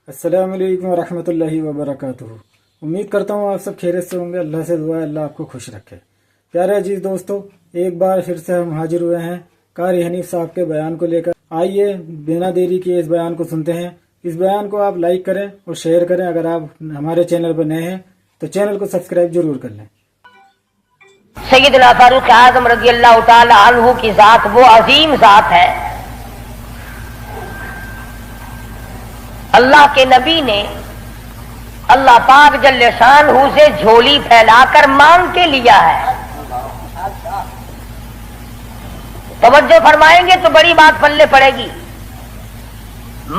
السلام علیکم ورحمۃ اللہ وبرکاتہ۔ امید کرتا ہوں آپ سب خیریت سے ہوں گے۔ اللہ سے دعا ہے اللہ آپ کو خوش رکھے۔ پیارے عزیز دوستو، ایک بار پھر سے ہم حاضر ہوئے ہیں قاری حنیف صاحب کے بیان کو لے کر۔ آئیے بنا دیری کے اس بیان کو سنتے ہیں۔ اس بیان کو آپ لائک کریں اور شیئر کریں۔ اگر آپ ہمارے چینل پر نئے ہیں تو چینل کو سبسکرائب ضرور کر لیں۔ سیدنا فاروق اعظم رضی اللہ تعالی عنہ کی ذات وہ عظیم ذات ہے۔ اللہ کے نبی نے اللہ پاک جل شانہ سے جھولی پھیلا کر مانگ کے لیا ہے۔ توجہ فرمائیں گے تو بڑی بات پلے پڑے گی۔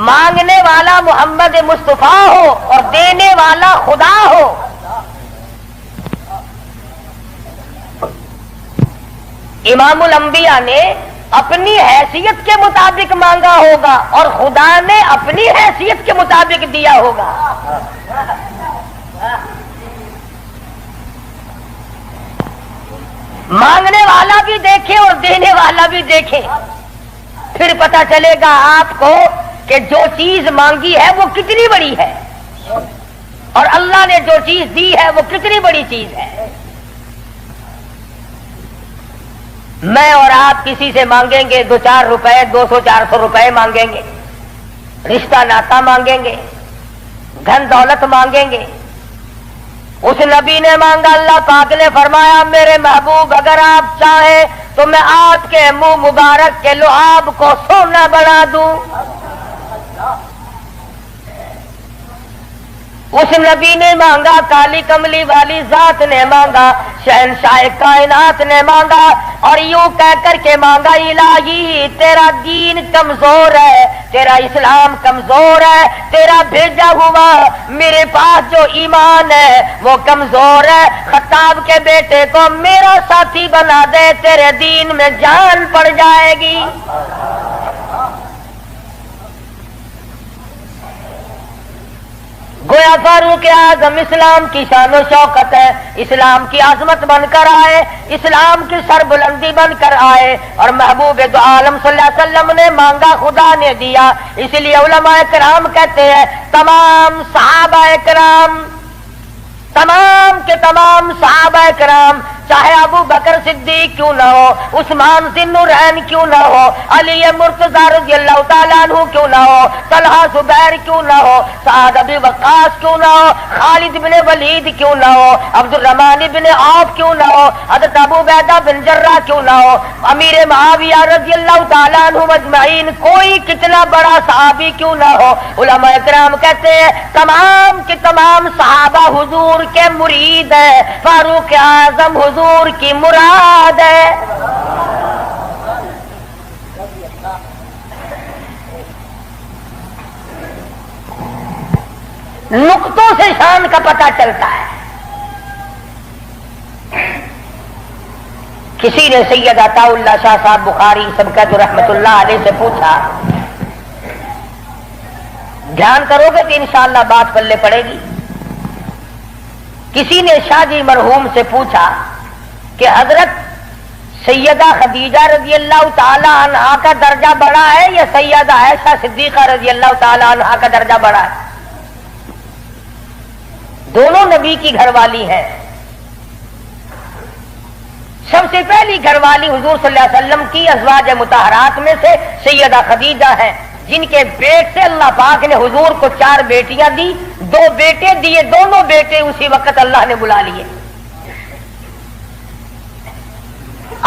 مانگنے والا محمد مصطفیٰ ہو اور دینے والا خدا ہو۔ امام الانبیاء نے اپنی حیثیت کے مطابق مانگا ہوگا اور خدا نے اپنی حیثیت کے مطابق دیا ہوگا۔ مانگنے والا بھی دیکھے اور دینے والا بھی دیکھے، پھر پتہ چلے گا آپ کو کہ جو چیز مانگی ہے وہ کتنی بڑی ہے اور اللہ نے جو چیز دی ہے وہ کتنی بڑی چیز ہے۔ میں اور آپ کسی سے مانگیں گے 2-4 روپے، 200-400 روپے مانگیں گے، رشتہ ناتا مانگیں گے، دھن دولت مانگیں گے۔ اس نبی نے مانگا، اللہ پاک نے فرمایا میرے محبوب اگر آپ چاہیں تو میں آپ کے منہ مبارک کے لعاب کو سونا بنا دوں۔ اس نبی نے مانگا، کالی کملی والی ذات نے مانگا، شہنشاہ کائنات نے مانگا اور یوں کہہ کر کے مانگا، الہی تیرا دین کمزور ہے، تیرا اسلام کمزور ہے، تیرا بھیجا ہوا میرے پاس جو ایمان ہے وہ کمزور ہے، خطاب کے بیٹے کو میرا ساتھی بنا دے، تیرے دین میں جان پڑ جائے گی۔ گویا فاروق اعظم اسلام کی شان و شوکت ہے، اسلام کی عظمت بن کر آئے، اسلام کی سربلندی بن کر آئے اور محبوب دو عالم صلی اللہ علیہ وسلم نے مانگا، خدا نے دیا۔ اس لیے علماء کرام کہتے ہیں تمام صحابہ کرام، تمام کے تمام صحابہ کرام، چاہے ابو بکر صدیق کیوں نہ ہو، عثمان ذی النورین کیوں نہ ہو، علی مرتضی رضی اللہ تعالیٰ عنہ کیوں نہ ہو، طلحہ زبیر کیوں نہ ہو، سعد ابی وقاص کیوں نہ ہو، خالد بن ولید کیوں نہ ہو، عبد الرحمن بن عوف کیوں نہ ہو، حضرت ابو عبیدہ بن جراح کیوں نہ ہو، امیر معاویہ رضی اللہ تعالیٰ عنہ اجمعین، کوئی کتنا بڑا صحابی کیوں نہ ہو، علماء کرام کہتے ہیں تمام کے تمام صحابہ حضور کے مرید ہیں، فاروق اعظم حضور کی مراد ہے۔ نقطوں سے شان کا پتہ چلتا ہے۔ کسی نے سید عطا اللہ شاہ صاحب بخاری سبقت رحمت اللہ علیہ سے پوچھا، دھیان کرو گے کہ انشاءاللہ بات پلے پڑے گی۔ کسی نے شاہ جی مرحوم سے پوچھا کہ حضرت سیدہ خدیجہ رضی اللہ تعالی عنہا کا درجہ بڑا ہے یا سیدہ عائشہ صدیقہ رضی اللہ تعالی عنہا کا درجہ بڑا ہے؟ دونوں نبی کی گھر والی ہیں۔ سب سے پہلی گھر والی حضور صلی اللہ علیہ وسلم کی ازواج مطہرات میں سے سیدہ خدیجہ ہیں، جن کے پیٹ سے اللہ پاک نے حضور کو 4 بیٹیاں دی، 2 بیٹے دیے، دونوں بیٹے اسی وقت اللہ نے بلا لیے۔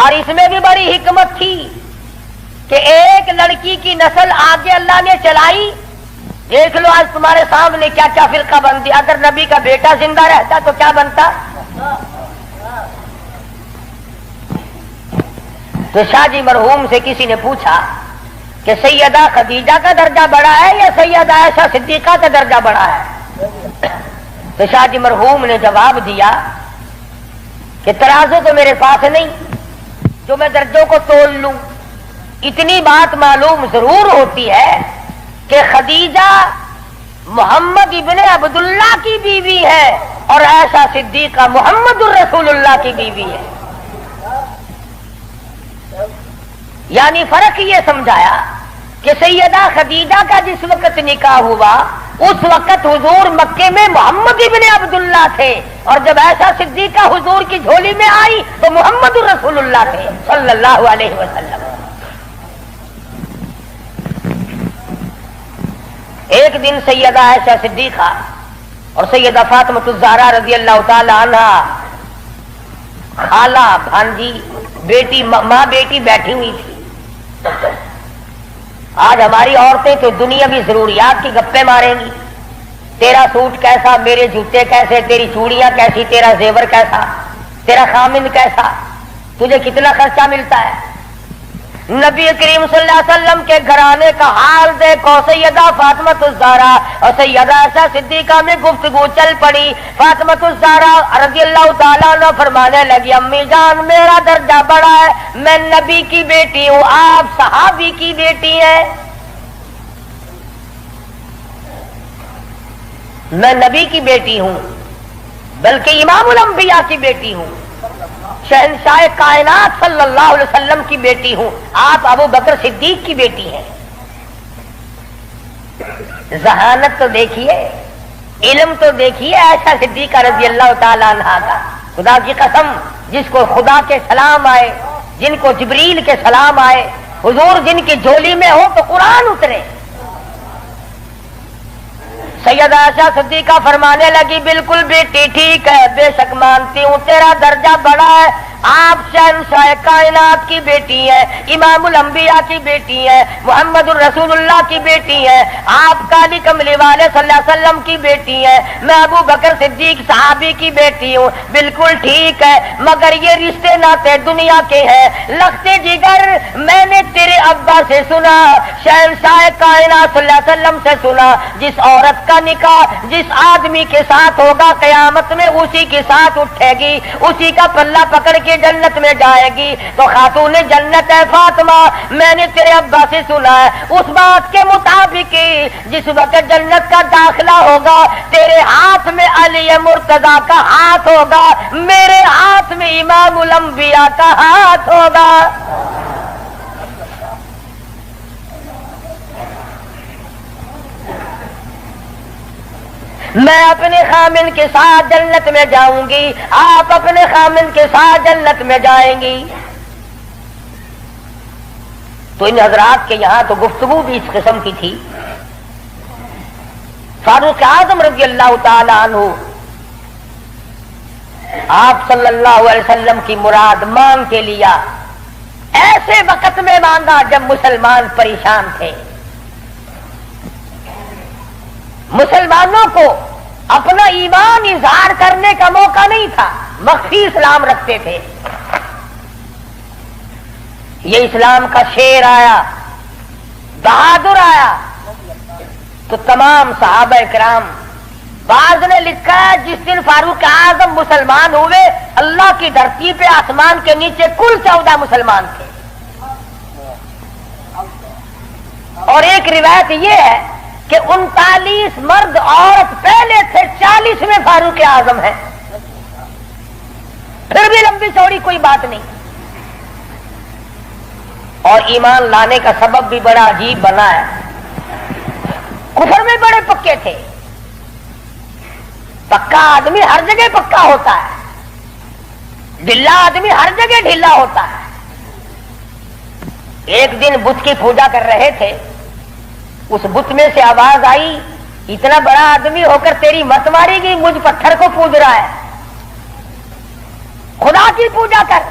اور اس میں بھی بڑی حکمت تھی کہ ایک لڑکی کی نسل آگے اللہ نے چلائی۔ دیکھ لو آج تمہارے سامنے کیا کیا فرقہ بندی، اگر نبی کا بیٹا زندہ رہتا تو کیا بنتا۔ تو شاہ جی مرحوم سے کسی نے پوچھا کہ سیدہ خدیجہ کا درجہ بڑا ہے یا سیدہ عائشہ صدیقہ کا درجہ بڑا ہے؟ تو شاہ جی مرحوم نے جواب دیا کہ ترازو تو میرے پاس نہیں جو میں درجوں کو تول لوں، اتنی بات معلوم ضرور ہوتی ہے کہ خدیجہ محمد ابن عبداللہ کی بیوی ہے اور عائشہ صدیقہ محمد الرسول اللہ کی بیوی ہے۔ یعنی فرق یہ سمجھایا کہ سیدہ خدیجہ کا جس وقت نکاح ہوا उस वक्त हुजूर मक्के में मोहम्मद इब्ने अब्दुल्लाह थे, और जब ऐसा सिद्दीका हुजूर की झोली में आई तो मोहम्मद रसूलुल्लाह थे सल्लल्लाहु अलैहि वसल्लम। एक दिन सैयदा आयशा सिद्दीका और सैयदा फातिमा ज़हरा रज़ियल्लाहु ताला अन्हा, खाला भांजी बेटी माँ बेटी बैठी हुई थी। आज हमारी औरतें तो दुनियावी जरूरियात की गप्पे मारेंगी, तेरा सूट कैसा, मेरे जूते कैसे, तेरी चूड़ियां कैसी, तेरा जेवर कैसा, तेरा खामिन कैसा, तुझे कितना खर्चा मिलता है। नबी करीम सल्लल्लाहु अलैहि वसल्लम के घराने का हाल देखो। सैयदा फातिमा ज़हरा और सैयदा आयशा सिद्दीका में गुफ्तगू चल पड़ी। फातिमा ज़हरा रज़ियल्लाहु ताला अन्हा फरमाने लगी, अम्मी जान मेरा दर्जा बड़ा है, मैं नबी की बेटी हूँ, आप सहाबी की बेटी हैं। मैं नबी की बेटी हूँ, बल्कि इमामुल अंबिया की बेटी हूँ, शहंशाह कायनात सल्लल्लाहु अलैहि वसल्लम की बेटी हूँ, आप अबू बकर सिद्दीक की बेटी हैं। जहानत तो देखिए, इल्म तो देखिए आयशा सिद्दीका रज़ियल्लाहु ताला अन्हा का। खुदा की कसम, जिसको खुदा के सलाम आए, जिनको जिब्रील के सलाम आए, हुजूर जिनकी झोली में हो तो कुरान उतरे। सैयदा आयशा सिद्दीका फरमाने लगी, बिल्कुल बेटी ठीक है, बेशक मानती हूँ तेरा दर्जा बड़ा है, आप शहंशाह कायनात की बेटी है, इमामुल अंबिया की बेटी है, मुहम्मदुर रसूलुल्लाह की बेटी है, आप काली कमली वाले सल्लल्लाहु अलैहि वसल्लम की बेटी है, मैं अबू बकर सिद्दीक सहाबी की बेटी हूँ, बिल्कुल ठीक है, मगर ये रिश्ते नाते दुनिया के हैं। लखते जिगर मैंने तेरे अब्बा से सुना, शहंशाह कायनात सल्लल्लाहु अलैहि वसल्लम से सुना, जिस औरत का निकाह जिस आदमी के साथ होगा कयामत में उसी के साथ उठेगी, उसी का पल्ला पकड़ के जन्नत में जाएगी। तो खातून जन्नत है फातिमा, मैंने तेरे अब्बा से सुना है उस बात के मुताबिक जिस वक्त जन्नत का दाखिला होगा तेरे हाथ में अली मुर्तजा का हाथ होगा, मेरे हाथ में इमामुल अंबिया का हाथ होगा। मैं अपने खामिन के साथ जन्नत में जाऊंगी, आप अपने खामिन के साथ जन्नत में जाएंगी। तो इन हजरात के यहां तो गुफ्तगू भी इस किस्म की थी। फारूक आजम रज़ियल्लाहु ताला अन्हु आप सल्लल्लाहु अलैहि वसल्लम की मुराद मांग के लिया, ऐसे वक्त में मांगा जब मुसलमान परेशान थे। मुसलमानों को अपना ईमान इजहार करने का मौका नहीं था, मख्फी इस्लाम रखते थे। ये इस्लाम का शेर आया, बहादुर आया, तो तमाम सहाबा इकराम, बाज ने लिखा है जिस दिन फारूक आजम मुसलमान हुए अल्लाह की धरती पे आसमान के नीचे कुल 14 मुसलमान थे। और एक रिवायत ये है कि 39 मर्द औरत पहले थे, 40 में फारूक आजम है। फिर भी लंबी चौड़ी कोई बात नहीं। और ईमान लाने का सबब भी बड़ा अजीब बना है। कुफर में बड़े पक्के थे। पक्का आदमी हर जगह पक्का होता है, ढिल्ला आदमी हर जगह ढिल्ला होता है। एक दिन बुत की पूजा कर रहे थे, उस बुत में से आवाज आई, इतना बड़ा आदमी होकर तेरी मत मारेगी, मुझ पत्थर को पूज रहा है, खुदा की पूजा कर।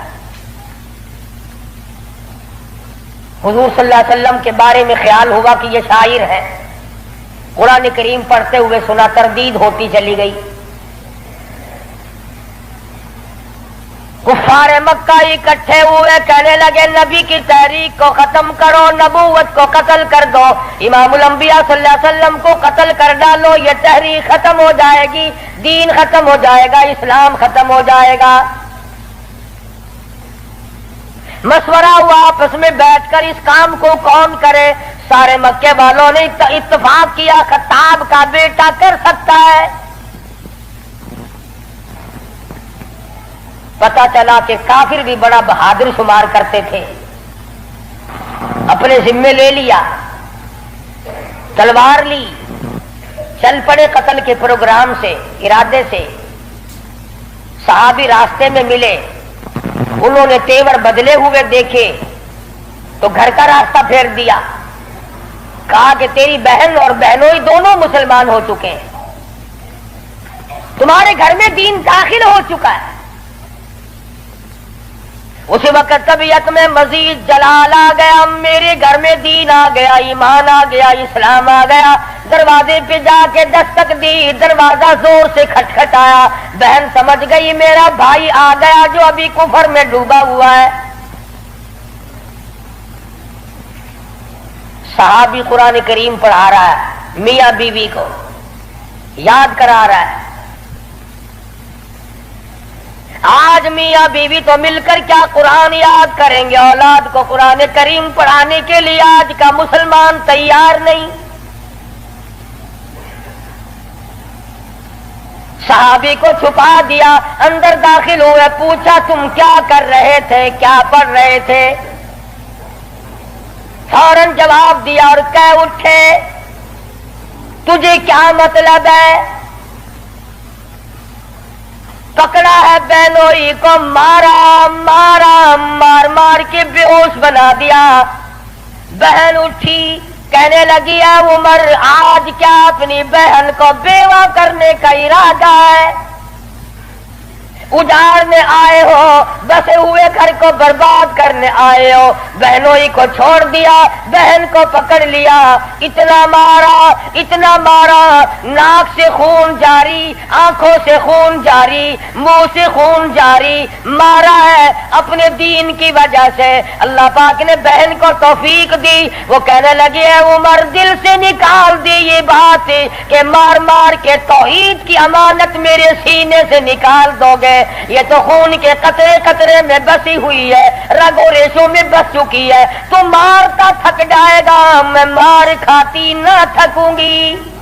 हुजूर सल्लल्लाहु अलैहि वसल्लम के बारे में ख्याल हुआ कि ये शायर है। कुरान करीम पढ़ते हुए सुना, तरदीद होती चली गई। कुफार मक्का इकट्ठे हुए, कहने लगे नबी की तहरीक को खत्म करो, नबूवत को कत्ल कर दो, इमामुल अंबिया सल्लल्लाहु अलैहि वसल्लम को कत्ल कर डालो, ये तहरीक खत्म हो जाएगी, दीन खत्म हो जाएगा, इस्लाम खत्म हो जाएगा। मशवरा हुआ आपस में बैठकर इस काम को कौन करे। सारे मक्के वालों ने इत्तेफाक किया खत्ताब का बेटा कर सकता है। पता चला कि काफिर भी बड़ा बहादुर शुमार करते थे, अपने जिम्मे ले लिया, तलवार ली, चल पड़े कत्ल के प्रोग्राम से, इरादे से। सहाबी रास्ते में मिले, उन्होंने तेवर बदले हुए देखे तो घर का रास्ता फेर दिया। कहा कि तेरी बहन और बहनोई दोनों मुसलमान हो चुके हैं, तुम्हारे घर में दीन दाखिल हो चुका है। उसी वक्त तबीयत में मजीद जलाल आ गया, मेरे घर में दीन आ गया, ईमान आ गया, इस्लाम आ गया। दरवाजे पे जाके दस्तक दी, दरवाजा जोर से खटखटाया। बहन समझ गई मेरा भाई आ गया जो अभी कुफर में डूबा हुआ है। सहाबी कुरान करीम पढ़ा रहा है, मियां बीवी को याद करा रहा है। आज मियां बीवी तो मिलकर क्या कुरान याद करेंगे, औलाद को कुरान करीम पढ़ाने के लिए आज का मुसलमान तैयार नहीं। सहाबी को छुपा दिया, अंदर दाखिल हुए, पूछा तुम क्या कर रहे थे, क्या पढ़ रहे थे। फौरन जवाब दिया और कह उठे तुझे क्या मतलब है। पकड़ा है बहनोई को, मारा मारा, मार मार के बेहोश बना दिया। बहन उठी, कहने लगी है उमर आज क्या अपनी बहन को बेवा करने का इरादा है, उजाड़ने आए हो, बसे हुए घर को बर्बाद करने आए हो। बहनोई को छोड़ दिया, बहन को पकड़ लिया, इतना मारा, नाक से खून जारी, आंखों से खून जारी, मुंह से खून जारी, मारा है अपने दीन की वजह से। अल्लाह पाक ने बहन को तौफीक दी, वो कहने लगी है उमर दिल से निकाल दी ये बात कि मार मार के तौहीद की अमानत मेरे सीने से निकाल दोगे। ये तो खून के कतरे कतरे में बसी हुई है, रगो रेशों में बस चुकी है। तो मारता थक जाएगा, मैं मार खाती ना थकूंगी।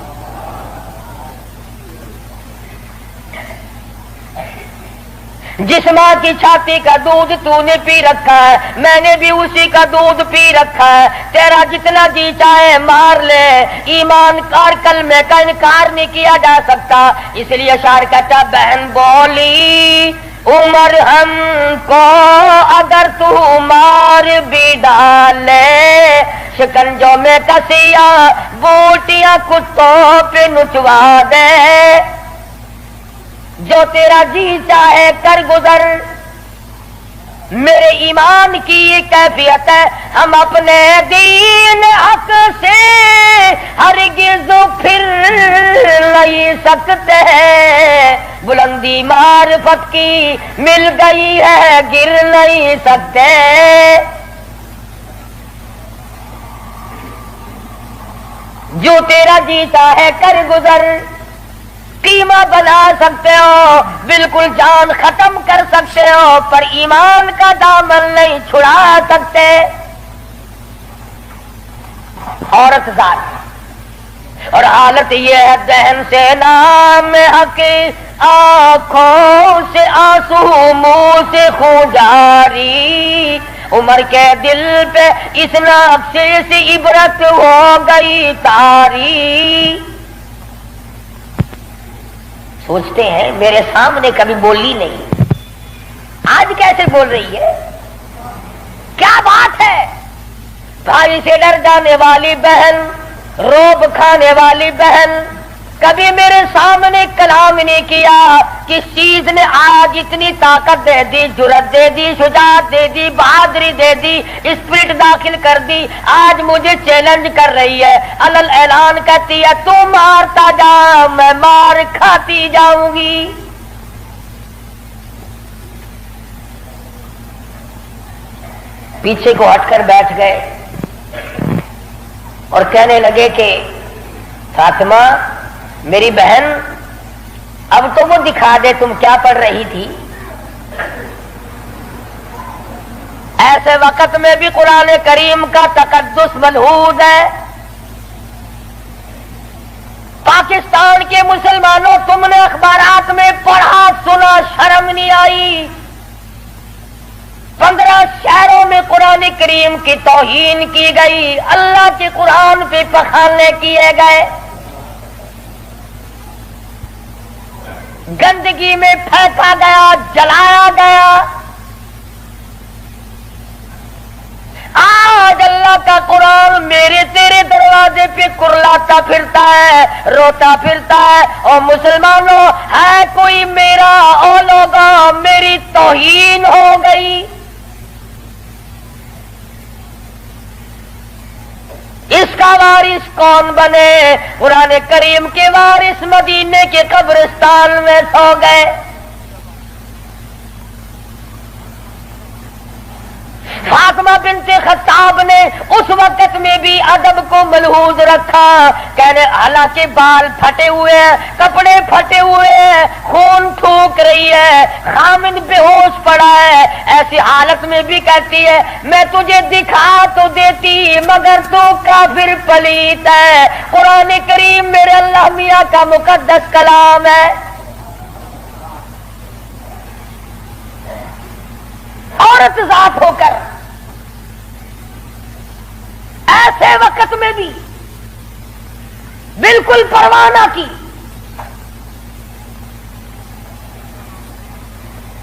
जिस माँ की छाती का दूध तूने पी रखा है, मैंने भी उसी का दूध पी रखा है। तेरा जितना जी चाहे मार ले, ईमान कार कलमे का इनकार नहीं किया जा सकता। इसलिए शायर कहता बहन बोली उमर हमको अगर तू मार भी डाले, शिकंजों में कसिया बूटियां कुत्तों पे नुचवा दे। जो तेरा जी चाहे कर गुजर, मेरे ईमान की ये कैफियत है, हम अपने दीन हक से हरगिज़ फिर नहीं सकते हैं। बुलंदी मारिफत की मिल गई है, गिर नहीं सकते। जो तेरा जी चाहे कर गुजर, कीमा बना सकते हो, बिल्कुल जान खत्म कर सकते हो, पर ईमान का दामन नहीं छुड़ा सकते। औरत जात और हालत ये है बहन से नाम हक, आंखों से आंसू मुंह से खून जारी। उमर के दिल पे इस नक्शे से इबरत हो गई तारी। सोचते हैं मेरे सामने कभी बोली नहीं, आज कैसे बोल रही है, क्या बात है। भाई से डर जाने वाली बहन, रोब खाने वाली बहन, कभी मेरे सामने कलाम नहीं किया। किस चीज ने आज इतनी ताकत दे दी, जुर्रत दे दी, शुजाअत दे दी, बहादुरी दे दी, स्पिरिट दाखिल कर दी। आज मुझे चैलेंज कर रही है, अलल ऐलान कहती है तू मारता जा, मैं मार खाती जाऊंगी। पीछे को हटकर बैठ गए और कहने लगे कि फातिमा मेरी बहन, अब तो वो दिखा दे तुम क्या पढ़ रही थी। ऐसे वक्त में भी कुरान करीम का तकद्दुस मलहूज है। पाकिस्तान के मुसलमानों, तुमने अखबारात में पढ़ा सुना, शर्म नहीं आई। 15 शहरों में कुरान करीम की तौहीन की गई, अल्लाह के कुरान पे पखाने किए गए। गंदगी में फेंका गया, जलाया गया। आज अल्लाह का कुरान मेरे तेरे दरवाजे पे कुरलाता फिरता है, रोता फिरता है। और मुसलमानों, है कोई मेरा और लोगों, मेरी तौहीन हो गई। इसका वारिस कौन बने? कुरान करीम के वारिस मदीने के कब्रिस्तान में सो गए। फातिमा बिनते खत्ताब ने उस वक्त में भी अदब को मलहूज रखा। कहने हालांकि बाल फटे हुए हैं, कपड़े फटे हुए हैं, खून थूक रही है, खामिद बेहोश पड़ा है, ऐसी हालत में भी कहती है मैं तुझे दिखा तो देती मगर तू काफिर पलीत है। कुरान करीम मेरे अल्लाह मियां का मुकद्दस कलाम है। औरत जात होकर ऐसे वक्त में भी बिल्कुल परवाह न की।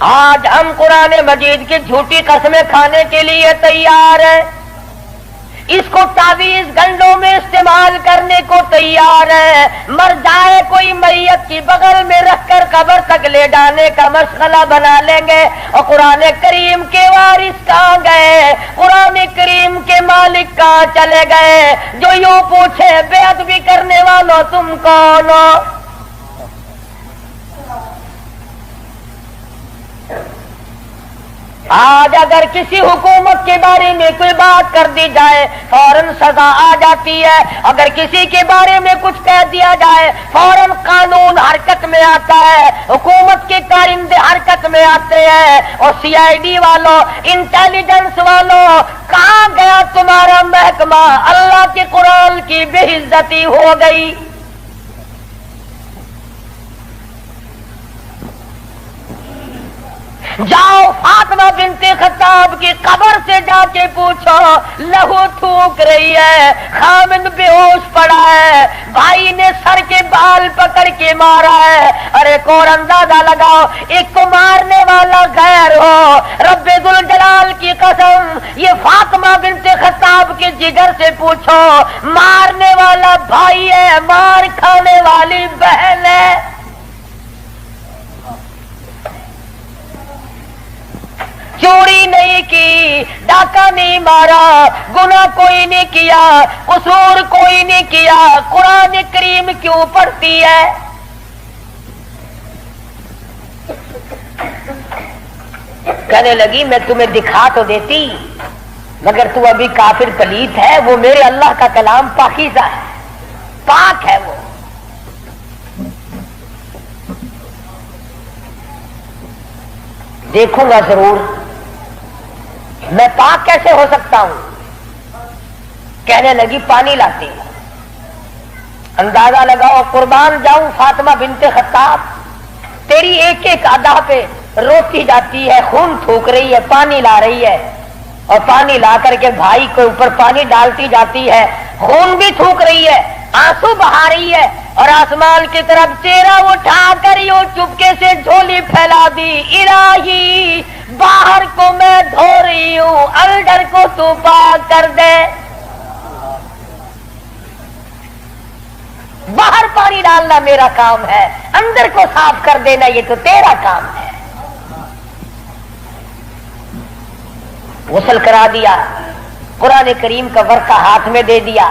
आज हम कुरान मजीद की झूठी कसमें खाने के लिए तैयार हैं, इसको तावीज गंडों में इस्तेमाल करने को तैयार है। मर जाए कोई मैयत की बगल में रखकर कब्र तक ले डालने का मसला बना लेंगे। और कुरान करीम के वारिस कहाँ गए? कुरान करीम के मालिक कहाँ चले गए? जो यूं पूछे बेअदबी करने वालों तुम कौन हो? आज अगर किसी हुकूमत के बारे में कोई बात कर दी जाए फौरन सजा आ जाती है। अगर किसी के बारे में कुछ कह दिया जाए फौरन कानून हरकत में आता है, हुकूमत के कारिंदे हरकत में आते हैं। और सीआईडी वालों, इंटेलिजेंस वालों, कहाँ गया तुम्हारा महकमा? अल्लाह के कुरान की बेइज्जती हो गई। जाओ फातिमा बिनते खत्ताब की कब्र से जाके पूछो, लहू थूक रही है, खामिद बेहोश पड़ा है, भाई ने सर के बाल पकड़ के मारा है। अरे कौन अंदाजा लगाओ, एक को मारने वाला गैर हो। रब्बे दुल जलाल की कसम, ये फातिमा बिनते खत्ताब के जिगर से पूछो, मारने वाला भाई है, मार खाने वाली बहन है। चोरी नहीं की, डाका नहीं मारा, गुनाह कोई नहीं किया, कसूर कोई नहीं किया, कुरान करीम क्यों पढ़ती है? कहने लगी मैं तुम्हें दिखा तो देती मगर तू अभी काफिर पलीत है। वो मेरे अल्लाह का कलाम पाकीज़ा है, पाक है। वो देखूंगा जरूर, मैं पाक कैसे हो सकता हूं? कहने लगी पानी लाती हूं। अंदाजा लगाओ, कुर्बान जाऊं फातिमा बिनते खत्ताब, तेरी एक एक अदा पे रोती जाती है, खून थूक रही है, पानी ला रही है। और पानी ला करके भाई के ऊपर पानी डालती जाती है, खून भी थूक रही है, आंसू बहा रही है। और आसमान की तरफ चेहरा उठाकर यूं चुपके से झोली फैला दी, इलाही बाहर को मैं धो रही हूं, अंदर को तू पाक कर दे। बाहर पानी डालना मेरा काम है, अंदर को साफ कर देना ये तो तेरा काम है। गुस्ल करा दिया, कुरान करीम का वर्का हाथ में दे दिया।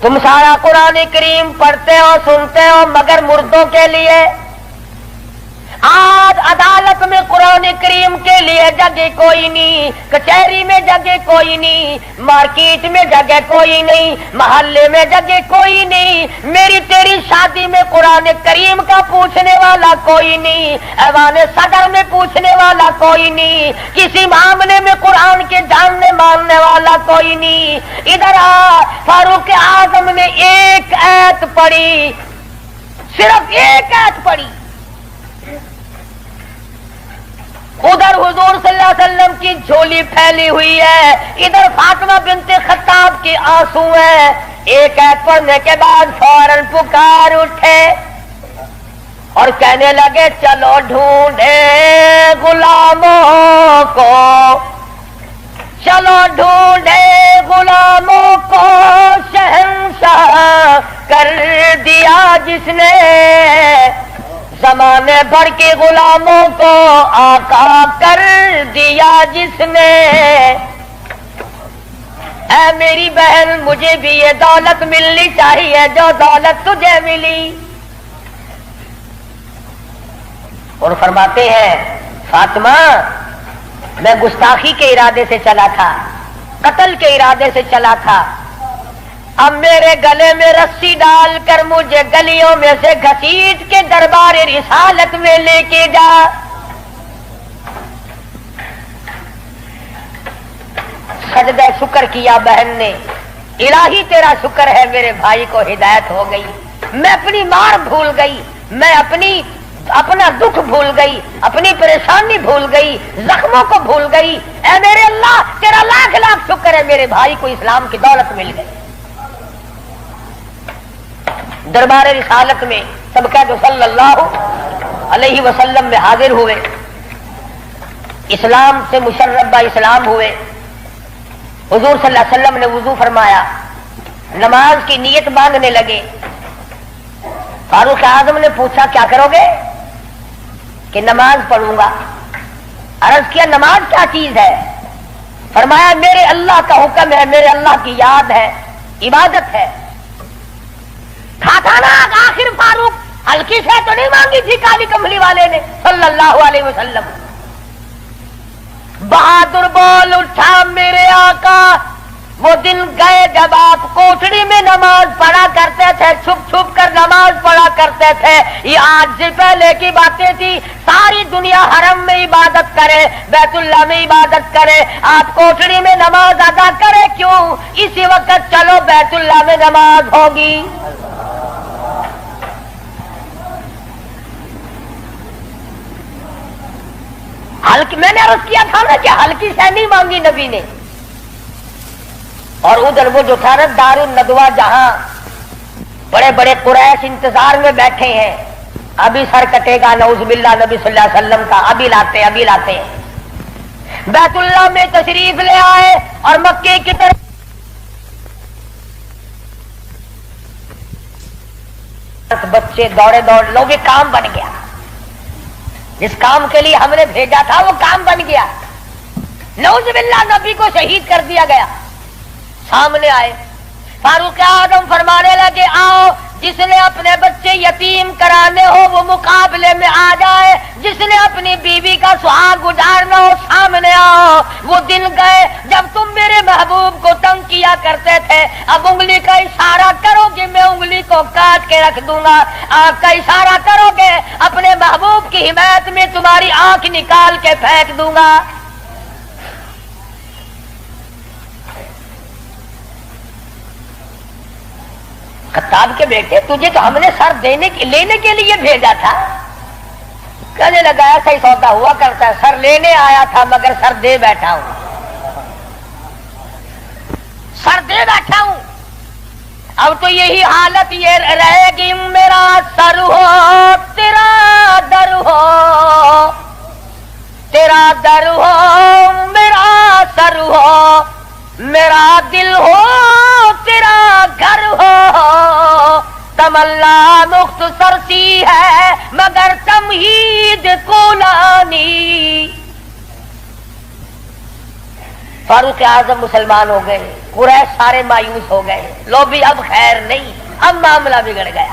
तुम सारा कुरान करीम पढ़ते हो, सुनते हो, मगर मुर्दों के लिए। आज अदालत में कुरान करीम के लिए जगह कोई नहीं, कचहरी में जगह कोई नहीं, मार्केट में जगह कोई नहीं, मोहल्ले में जगह कोई नहीं, मेरी तेरी शादी में कुरान करीम का पूछने वाला कोई नहीं, ऐवान सदर में पूछने वाला कोई नहीं, किसी मामले में कुरान के जानने मानने वाला कोई नहीं। इधर फारूक आजम ने एक आयत पढ़ी, सिर्फ एक आयत पढ़ी। उधर हुजूर सल्लल्लाहु अलैहि वसल्लम की झोली फैली हुई है, इधर फातिमा बिनते खत्ताब के आंसू हैं। एक आयत पढ़ने के बाद फौरन पुकार उठे, کہنے لگے چلو ڈھونڈے غلاموں کو، چلو ڈھونڈے غلاموں کو، شہنشاہ کر دیا جس نے، زمانے بھر کے غلاموں کو آقا کر دیا جس نے۔ اے میری بہن مجھے بھی یہ دولت ملنی چاہیے جو دولت تجھے ملی۔ اور فرماتے ہیں فاطمہ میں گستاخی کے ارادے سے چلا تھا، قتل کے ارادے سے چلا تھا، اب میرے گلے میں رسی ڈال کر مجھے گلیوں میں سے گھسیٹ کے دربار رسالت میں لے کے جا۔ سجدہ شکر کیا بہن نے، الہی تیرا شکر ہے میرے بھائی کو ہدایت ہو گئی، میں اپنی مار بھول گئی، میں اپنا دکھ بھول گئی، اپنی پریشانی بھول گئی، زخموں کو بھول گئی، اے میرے اللہ تیرا لاکھ لاکھ شکر ہے میرے بھائی کو اسلام کی دولت مل گئی۔ دربار رسالت میں سب کہہ دو صلی اللہ علیہ وسلم میں حاضر ہوئے، اسلام سے مشرب اسلام ہوئے۔ حضور صلی اللہ علیہ وسلم نے وضو فرمایا، نماز کی نیت باندھنے لگے۔ فاروق اعظم نے پوچھا کیا کرو گے؟ کہ نماز پڑھوں گا۔ عرض کیا نماز کیا چیز ہے؟ فرمایا میرے اللہ کا حکم ہے، میرے اللہ کی یاد ہے، عبادت ہے۔ کھاتا نا آخر فاروق ہلکی سے تو نہیں مانگی تھی کالی کملی والے نے صلی اللہ علیہ وسلم۔ بہادر بول اٹھا میرے آقا، وہ دن گئے جب آپ کوٹڑی میں نماز پڑھا کرتے تھے، چھپ چھپ کر نماز پڑھا کرتے تھے، یہ آج سے پہلے کی باتیں تھی۔ ساری دنیا حرم میں عبادت کرے، بیت اللہ میں عبادت کرے، آپ کوٹڑی میں نماز ادا کرے کیوں؟ اسی وقت چلو بیت اللہ میں نماز ہوگی۔ ہلکی میں نے عرض کیا تھا نا کہ ہلکی سے نہیں مانگی نبی نے۔ اور ادھر وہ جو تھا نا دار الندوہ، جہاں بڑے بڑے قریش انتظار میں بیٹھے ہیں، ابھی سر کٹے گا نعوذ باللہ نبی صلی اللہ علیہ وسلم کا، ابھی لاتے بیت اللہ میں تشریف لے آئے اور مکے کی طرف بچے دوڑے لو بھی کام بن گیا، جس کام کے لیے ہم نے بھیجا تھا وہ کام بن گیا۔ نعوذ باللہ نبی کو شہید کر دیا گیا۔ سامنے آئے فاروق اعظم فرمانے لگے آؤ، جس نے اپنے بچے یتیم کرانے ہو وہ مقابلے میں آ جائے، جس نے اپنی بیوی کا سہاگ گزارنا ہو سامنے آؤ۔ وہ دن گئے جب تم میرے محبوب کو تنگ کیا کرتے تھے، اب انگلی کا اشارہ کرو گے میں انگلی کو کاٹ کے رکھ دوں گا، آنکھ کا اشارہ کرو گے اپنے محبوب کی حمایت میں تمہاری آنکھ نکال کے پھینک دوں گا۔ خطاب کے بیٹے تجھے تو ہم نے سر لینے کے لیے بھیجا تھا۔ کہنے لگا ایسا ہی سودا ہوا کرتا ہے، سر لینے آیا تھا مگر سر دے بیٹھا ہوں، سر دے بیٹھا ہوں۔ اب تو یہی حالت یہ رہے گی، میرا سر ہو تیرا در ہو، تیرا در ہو میرا سر ہو، میرا دل ہو تیرا گھر ہو، تمنا مختصر سی ہے مگر تمہید کولانی۔ فاروق اعظم مسلمان ہو گئے، قریش سارے مایوس ہو گئے، لو بھی اب خیر نہیں، اب معاملہ بگڑ گیا۔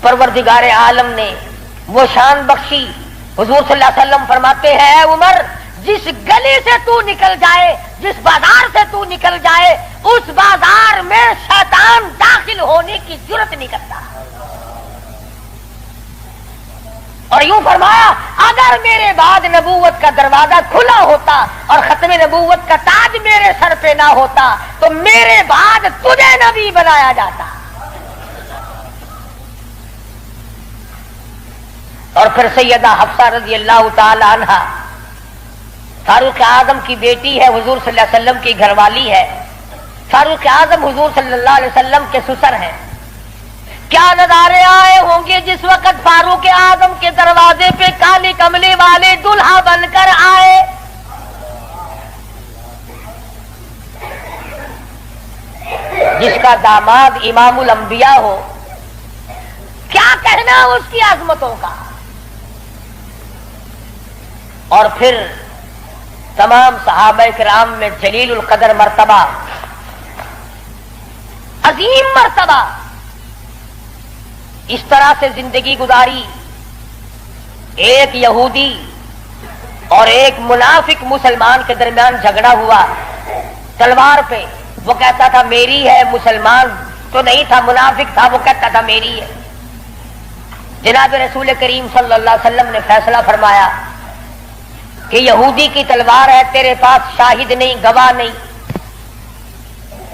پروردگار عالم نے وہ شان بخشی، حضور صلی اللہ علیہ وسلم فرماتے ہیں اے عمر، جس گلی سے تو نکل جائے، جس بازار سے تو نکل جائے، اس بازار میں شیطان داخل ہونے کی جرت نہیں کرتا۔ اور یوں فرمایا اگر میرے بعد نبوت کا دروازہ کھلا ہوتا اور ختم نبوت کا تاج میرے سر پہ نہ ہوتا تو میرے بعد تجھے نبی بنایا جاتا۔ اور پھر سیدہ حفصہ رضی اللہ تعالی عنہا فاروق اعظم کی بیٹی ہے، حضور صلی اللہ علیہ وسلم کی گھر والی ہے۔ فاروق اعظم حضور صلی اللہ علیہ وسلم کے سسر ہیں۔ کیا نظارے آئے ہوں گے جس وقت فاروق اعظم کے دروازے پہ کالی کملی والے دلہا بن کر آئے. جس کا داماد امام الانبیاء ہو, کیا کہنا اس کی عظمتوں کا. اور پھر تمام صحابہ کرام میں جلیل القدر مرتبہ, عظیم مرتبہ, اس طرح سے زندگی گزاری. ایک یہودی اور ایک منافق مسلمان کے درمیان جھگڑا ہوا تلوار پہ. وہ کہتا تھا میری ہے, مسلمان تو نہیں تھا, منافق تھا, وہ کہتا تھا میری ہے. جناب رسول کریم صلی اللہ علیہ وسلم نے فیصلہ فرمایا کہ یہودی کی تلوار ہے, تیرے پاس شاہد نہیں, گواہ نہیں.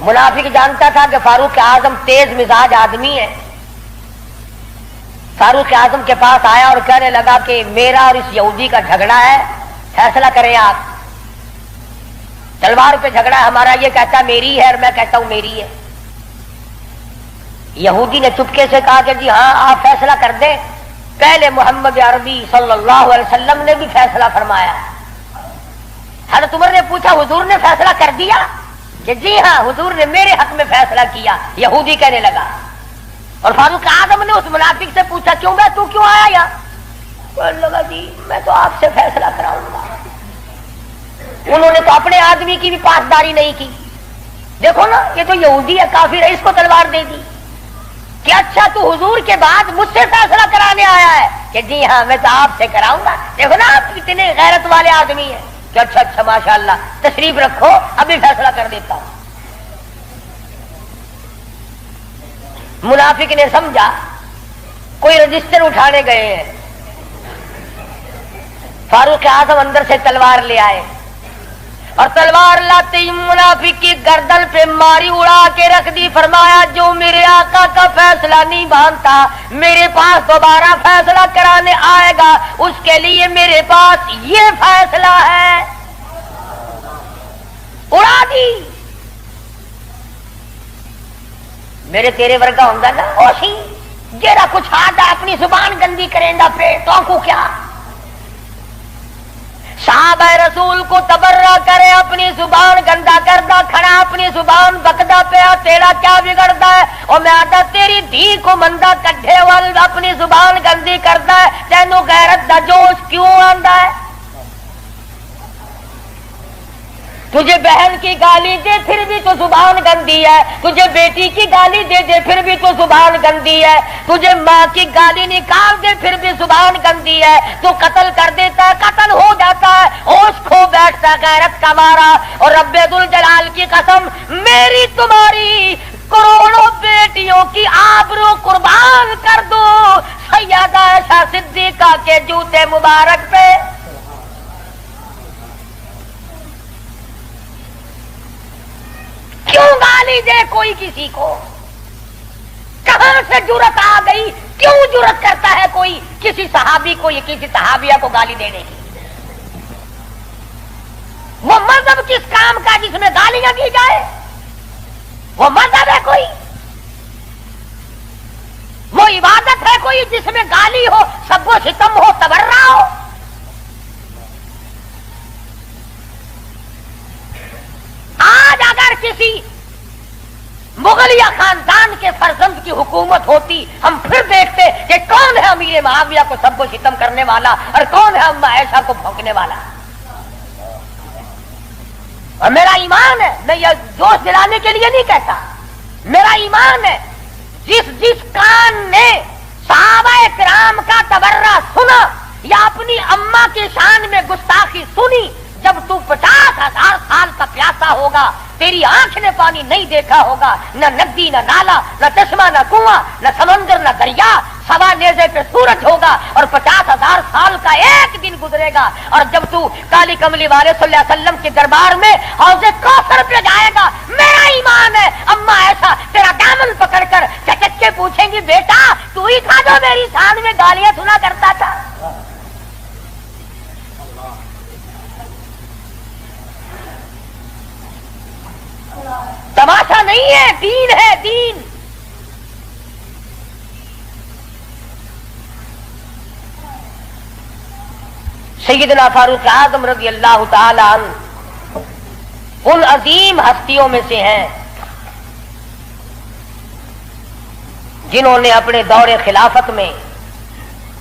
منافق جانتا تھا کہ فاروق اعظم تیز مزاج آدمی ہے. فاروق اعظم کے پاس آیا اور کہنے لگا کہ میرا اور اس یہودی کا جھگڑا ہے, فیصلہ کریں آپ. تلوار پہ جھگڑا ہے ہمارا, یہ کہتا میری ہے اور میں کہتا ہوں میری ہے. یہودی نے چپکے سے کہا کہ جی ہاں آپ فیصلہ کر دیں. پہلے محمد عربی صلی اللہ علیہ وسلم نے بھی فیصلہ فرمایا. حضرت عمر نے پوچھا حضور نے فیصلہ کر دیا؟ کہ جی ہاں حضور نے میرے حق میں فیصلہ کیا. یہودی کہنے لگا. اور فاروق اعظم نے اس منافق سے پوچھا کیوں گیا, تو کیوں آیا یہاں؟ کہنے لگا جی میں تو آپ سے فیصلہ کراؤں گا. انہوں نے تو اپنے آدمی کی بھی پاسداری نہیں کی. دیکھو نا یہ تو یہودی ہے, کافر ہے, اس کو تلوار دے دی. کہ اچھا تو حضور کے بعد مجھ سے فیصلہ کرانے آیا ہے؟ کہ جی ہاں میں تو آپ سے کراؤں گا. دیکھو نا آپ اتنے غیرت والے آدمی ہیں. کہ اچھا اچھا ماشاءاللہ, تشریف رکھو ابھی فیصلہ کر دیتا ہوں. منافق نے سمجھا کوئی رجسٹر اٹھانے گئے ہیں. فاروق اعظم اندر سے تلوار لے آئے اور تلوار لاتے ہی منافق کی گردن پہ ماری, اڑا کے رکھ دی. فرمایا جو میرے آقا کا فیصلہ نہیں مانتا میرے پاس دوبارہ فیصلہ کرانے آئے گا, اس کے لیے میرے پاس یہ فیصلہ ہے. اڑا دی. میرے تیرے ورگا ہوں گا نا اوشی جیڑا کچھ آدھا اپنی زبان گندی کریں گا پہ تو کو کیا. صحابہ رسول کو تبرہ کرے, اپنی زبان گندا کردہ کھڑا, اپنی زبان بکدا پیا, تیرا کیا بگڑتا ہے؟ اور میں آدھا تیری دھی کو مندہ کڈھے وال اپنی زبان گندی کرتا ہے, تینوں غیرت دا جوش کیوں آندا ہے؟ تجھے بہن کی گالی دے پھر بھی تو زبان گندی ہے, تجھے بیٹی کی گالی دے دے پھر بھی تو زبان گندی ہے, تجھے ماں کی گالی نکال دے پھر بھی زبان گندی ہے. تو قتل کر دیتا ہے, قتل ہو جاتا ہے, ہوش کھو بیٹھتا ہے غیرت کا مارا. اور رب ذوالجلال کی قسم میری تمہاری کروڑوں بیٹیوں کی آبرو قربان کر دو سیدہ عائشہ صدیقہ کے جوتے مبارک پہ. کیوں گالی دے کوئی کسی کو؟ کہاں سے جرت آ گئی؟ کیوں جرت کرتا ہے کوئی کسی صحابی کو یا کسی صحابیہ کو گالی دینے کی؟ وہ مذہب کس کام کا جس میں گالیاں دی جائے؟ وہ مذہب ہے کوئی؟ وہ عبادت ہے کوئی جس میں گالی ہو, سب و ستم ہو, تبرہ ہو؟ آج اگر کسی مغلیہ خاندان کے فرزند کی حکومت ہوتی ہم پھر دیکھتے کہ کون ہے امیر معاویہ کو سب و ستم کرنے والا اور کون ہے اما عائشہ کو بھونکنے والا. اور میرا ایمان ہے, میں یہ جوش دلانے کے لیے نہیں کہتا, میرا ایمان ہے جس کان نے صحابہ کرام کا تبرہ سنا یا اپنی اما کی شان میں گستاخی سنی, جب تو 50,000 سال کا پیاسا ہوگا, تیری آنکھ نے پانی نہیں دیکھا ہوگا, نہ ندی نہ نالا نہ چشمہ نہ کنواں نہ سمندر نہ دریا, سوا نیزے پہ سورج ہوگا اور 50,000 سال کا ایک دن گزرے گا. اور جب تو کالی کملی والے صلی اللہ علیہ وسلم کے دربار میں حوض کوثر پہ جائے گا, میرا ایمان ہے اما ایسا تیرا دامن پکڑ کر چچک کے پوچھیں گی بیٹا تو ہی تھا جو میری شان میں گالیاں سنا کرتا تھا. تماشا نہیں ہے, دین ہے دین. सैयदना फारूक आजम रजी अल्लाह ताला अन्हु उन अजीम हस्तियों में से हैं जिन्होंने अपने दौरे खिलाफत में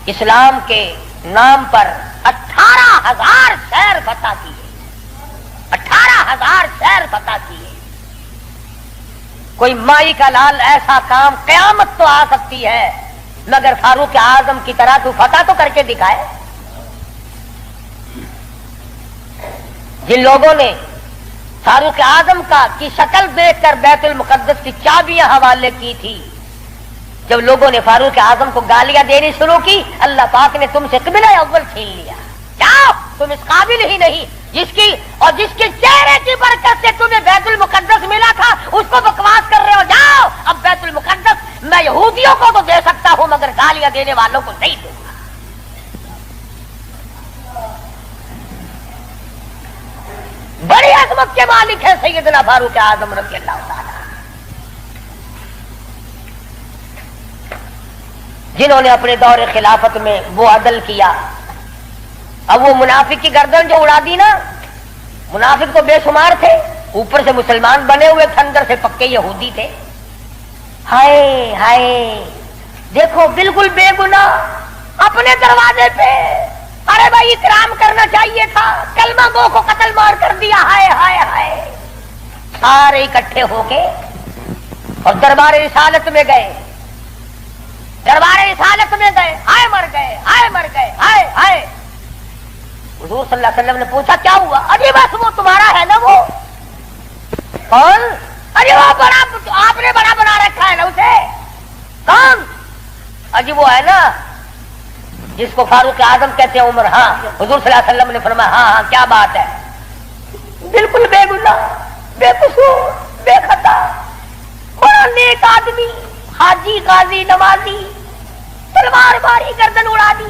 इस्लाम के नाम पर 18,000 शहर फतह किए। 18,000 शहर फतह किए। कोई माई का लाल ऐसा काम, कयामत तो आ सकती है मगर फारूक आजम की तरह तू फतह तो करके दिखाए। जिन लोगों ने फारूक आजम की शक्ल देखकर बैतुल मुकद्दस की चाबियां हवाले की थी, जब लोगों ने फारूक आजम को गालियां देनी शुरू की, अल्लाह पाक ने तुमसे क़िबला अव्वल छीन लिया। जाओ, तुम इस काबिल ही नहीं। जिसके चेहरे की बरकत से तुम्हें बैतुल मुकद्दस मिला था, उसको बकवास कर रहे हो। जाओ, अब बैतुल मुकद्दस मैं यहूदियों को तो दे सकता हूं मगर गालियां देने वालों को नहीं दूंगा। बड़ी अजमत के मालिक है सैयदना फारूक आजम रज़ी अल्लाह ताला, जिन्होंने अपने दौरे खिलाफत में वो अदल किया। अब वो मुनाफिक की गर्दन जो उड़ा दी ना, मुनाफिक तो बेशुमार थे, ऊपर से मुसलमान बने हुए थे, अंदर से पक्के यहूदी थे। हाय हाय, देखो बिल्कुल बेगुनाह अपने दरवाजे पे, अरे भाई इकराम करना चाहिए था, कलमा गो को कत्ल मार कर दिया। हाय हाय हाय, सारे इकट्ठे होके और दरबार रिसालत में गए। दरबार रिसालत में गए, हाय मर गए, हाय मर गए, हाय हाय। हुजूर सल्लल्लाहु अलैहि वसल्लम ने पूछा क्या हुआ? अरे बस वो तुम्हारा है ना, वो कौन? अरे वो बड़ा, आपने बड़ा बना रखा है ना उसे। कौन? अजी वो है ना जिसको फारूक आजम कहते हैं, उमर। हाँ, हुजूर सल्लल्लाहु अलैहि वसल्लम ने फरमाया हाँ हाँ, क्या बात है? बिल्कुल बेगुनाह, बेकसूर, बेखता, बड़ा नेक आदमी, हाजी गाजी नमाजी, तलवार मारी गर्दन उड़ा दी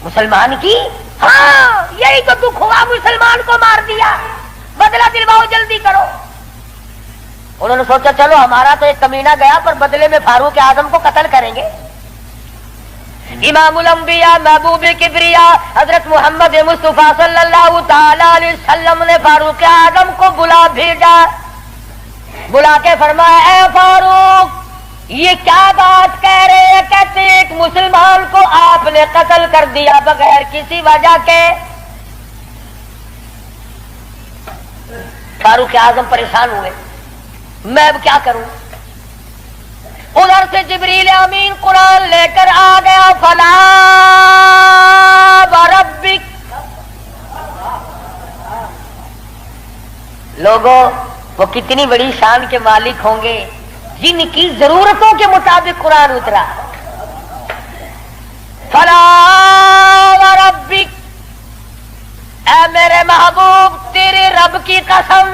मुसलमान की। हाँ, यही तो दुख हुआ, मुसलमान को मार दिया, बदला दिलवाओ, जल्दी करो। उन्होंने सोचा चलो हमारा तो एक कमीना गया, पर बदले में फारूक आजम को कत्ल करेंगे। इमामुल अंबिया महबूब किबरिया हजरत मोहम्मद मुस्तफा सल्लल्लाहु ताला अलैहि वसल्लम ने फारूक आजम को बुला भेजा। बुला के फरमाया, ए फारूक, ये क्या बात कह रहे हैं? कहते एक मुसलमान को आपने कत्ल कर दिया बगैर किसी वजह के। फारूक आजम परेशान हुए, मैं अब क्या करूं? उधर से जिब्रील अमीन कुरान लेकर आ गया। फला वरब्बिक, लोगों वो कितनी बड़ी शान के मालिक होंगे जिनकी जरूरतों के मुताबिक कुरान उतरा। फला वरब्बिक, ऐ मेरे महबूब तेरे रब की कसम,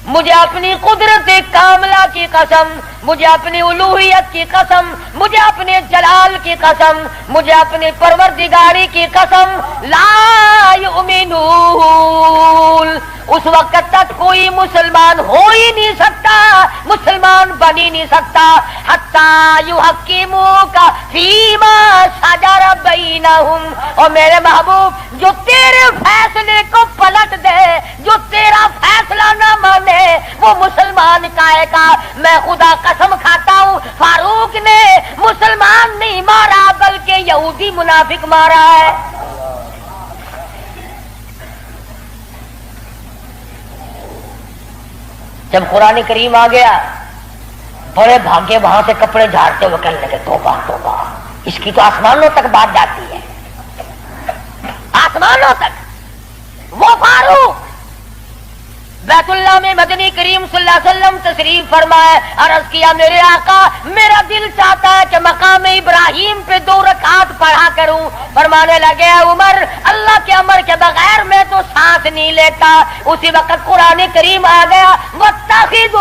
मुझे अपनी कुदरत कामला की कसम, मुझे अपनी उलूहियत की कसम, मुझे अपने जलाल की कसम, मुझे अपनी परवरदिगारी की कसम, ला युमिनून, उस वक्त तक कोई मुसलमान हो ही नहीं सकता, मुसलमान बन ही नहीं सकता, हत्ता युहक्किमूका फीमा शजर बैनहुम, और मेरे महबूब जो तेरे फैसले को पलट दे, जो तेरा फैसला ना माने, वो मुसलमान काएगा। मैं खुदा कसम खाता हूँ, फारूक ने मुसलमान नहीं मारा बल्कि यहूदी मुनाफिक मारा है। जब कुरान करीम आ गया, बड़े भाग्य वहां से कपड़े झाड़ते हुए कहने लगे तौबा तौबा, इसकी तो आसमानों तक बात जाती है, आसमानों तक। वो फारूक बैतुल्लाह में मदनी करीम सल्लल्लाहु अलैहि वसल्लम तशरीफ फरमाए, अर्ज किया मेरे आका, मेरा दिल चाहता है कि मकाम इब्राहिम पे 2 रकात पढ़ा करूं। फरमाने लगे उमर, अल्लाह के अमर के बगैर मैं तो सांस नहीं लेता। उसी वक्त कुरान करीम आ गया, वत्तखिज़ू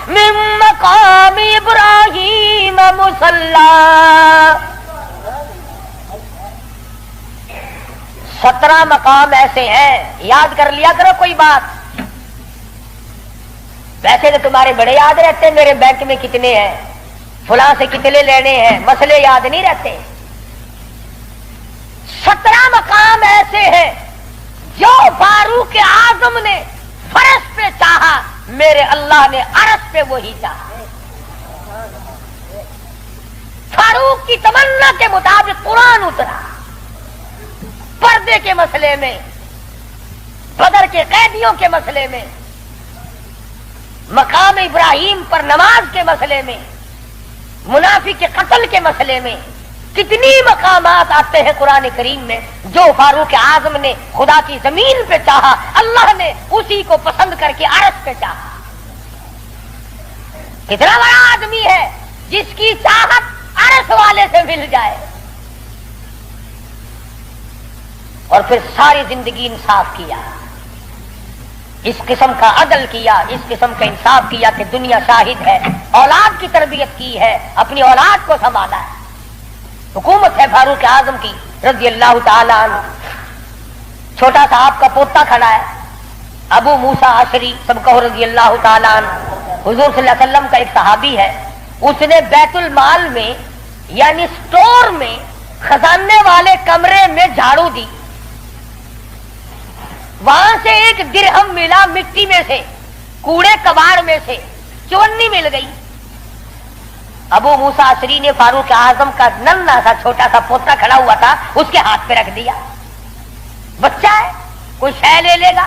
मिन मकाम इब्राहिम मुसल्ला। 17 मकाम ऐसे हैं, याद कर लिया करो कोई बात। वैसे तो तुम्हारे बड़े याद रहते हैं, मेरे बैंक में कितने हैं, फुला से कितने लेने हैं, मसले याद नहीं रहते। 17 मकाम ऐसे हैं जो फारूक आजम ने फर्श पे चाहा, मेरे अल्लाह ने अरश पे वही चाहा। फारूक की तमन्ना के मुताबिक कुरान उतरा। पर्दे के मसले में, बदर के कैदियों के मसले में, मकाम इब्राहिम पर नमाज के मसले में, मुनाफिक के कत्ल के मसले में, कितनी मकामात आते हैं कुरान करीम में। जो फारूक आजम ने खुदा की जमीन पे चाहा, अल्लाह ने उसी को पसंद करके अरश पे चाहा। कितना बड़ा आदमी है जिसकी चाहत अरश वाले से मिल जाए। और फिर सारी जिंदगी इंसाफ किया, इस किस्म का अदल किया, इस किस्म का इंसाफ किया कि दुनिया शाहिद है। औलाद की तरबियत की है, अपनी औलाद को संभाला है। हुकूमत है फारूक आजम की रज़ी अल्लाह ताला अन्हु। छोटा सा आपका पोता खड़ा है, अबू मूसा अशरी सबको रज़ी अल्लाह ताला अन्हु। हुजूर सल्लल्लाहु अलैहि वसल्लम का एक सहाबी है, उसने बैतुल माल में यानी स्टोर में खजाने वाले कमरे में झाड़ू दी, वहां से एक दिरहम मिला मिट्टी में से, कूड़े कबाड़ में से चवन्नी मिल गई। अबू मूसा अशरी ने फारूक आजम का नन्हा सा छोटा सा पोता खड़ा हुआ था, उसके हाथ पे रख दिया। बच्चा है, कोई शय ले लेगा,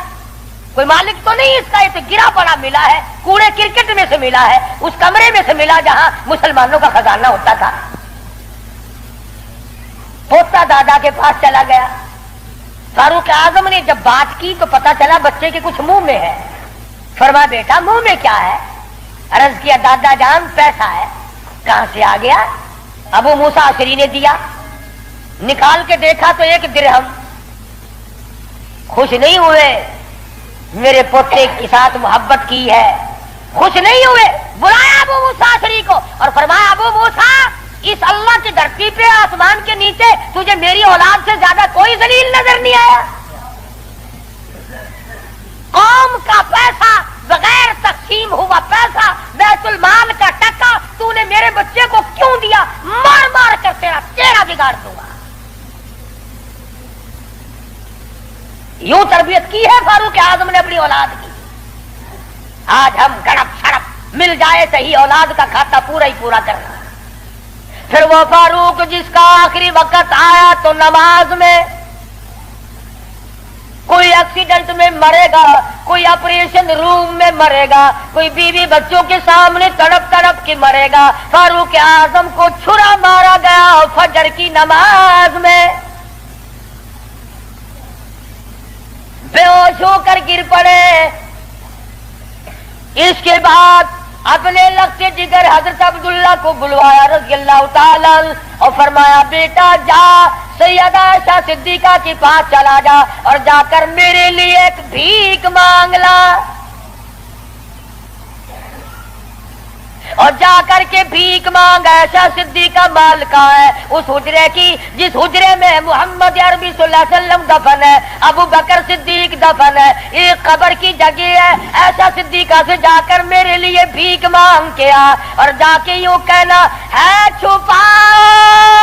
कोई मालिक तो नहीं इसका, ये तो गिरा पड़ा मिला है, कूड़े क्रिकेट में से मिला है, उस कमरे में से मिला जहां मुसलमानों का खजाना होता था। पोता दादा के पास चला गया। फारूक आजम ने जब बात की तो पता चला बच्चे के कुछ मुंह में है। फरमाया बेटा मुंह में क्या है? अर्ज किया दादा जान पैसा है। कहां से आ गया? अबू मूसा अशरी ने दिया। निकाल के देखा तो एक दिरहम। खुश नहीं हुए, मेरे पोते के साथ मोहब्बत की है, खुश नहीं हुए। बुलाया अबू मूसा अशरी को और फरमाया अबू मूसा, इस अल्लाह की धरती पे आसमान के नीचे तुझे मेरी औलाद से ज्यादा कोई जलील नजर नहीं आया। कौम का पैसा, बगैर तकसीम हुआ पैसा, बैतुल माल का टका तूने मेरे बच्चे को क्यों दिया? मार मार कर तेरा चेहरा बिगाड़ दूंगा। यूं तरबियत की है फारूक आजम ने अपनी औलाद की। आज हम गड़प सड़प मिल जाए सही औलाद का खाता पूरा ही पूरा करना। फिर वो फारूक जिसका आखिरी वक्त आया तो नमाज में, कोई एक्सीडेंट में मरेगा, कोई ऑपरेशन रूम में मरेगा, कोई बीवी बच्चों के सामने तड़प तड़प के मरेगा। फारूक आजम को छुरा मारा गया फजर की नमाज में, बेहोश होकर गिर पड़े। इसके बाद अपने लक्ष्य जिगर हजरत अब्दुल्ला को बुलवाया रज़ी अल्लाह ताला और फरमाया बेटा जा सैयदा आयशा सिद्दीका के पास चला जा और जाकर मेरे लिए एक भीख मांग ला। और जाकर के भीख मांग। आयशा सिद्दीका माल का है उस हुजरे की जिस हुजरे में मोहम्मद अरबी सल्लल्लाहु अलैहि वसल्लम दफन है, अबू बकर सिद्दीक दफन है, एक कब्र की जगह है। आयशा सिद्दीका से जाकर मेरे लिए भीख मांग के आ और जाके यूं कहना है छुपाए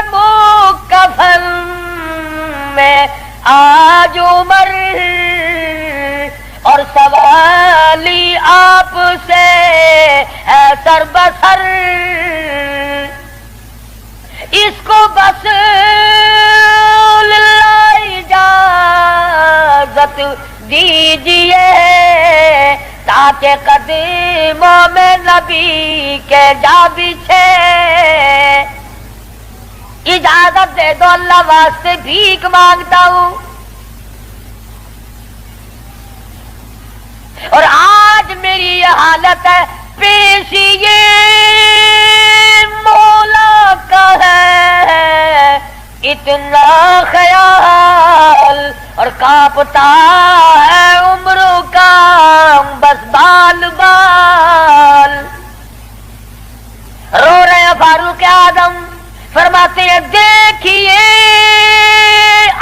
मुकफन में आज उमर और सवाली आपसे है सरबसर, इसको बस इजाजत दीजिए ताकि कदमों में नबी के जा बिछे। इजाजत दे दो अल्लाह वास्ते भीख मांगता हूं। और आज मेरी ये हालत है, पेश ये मौला का है इतना ख्याल और कांपता है उम्रों का बस बाल बाल। रो रहे हैं फारूक आजम, फरमाते हैं देखिए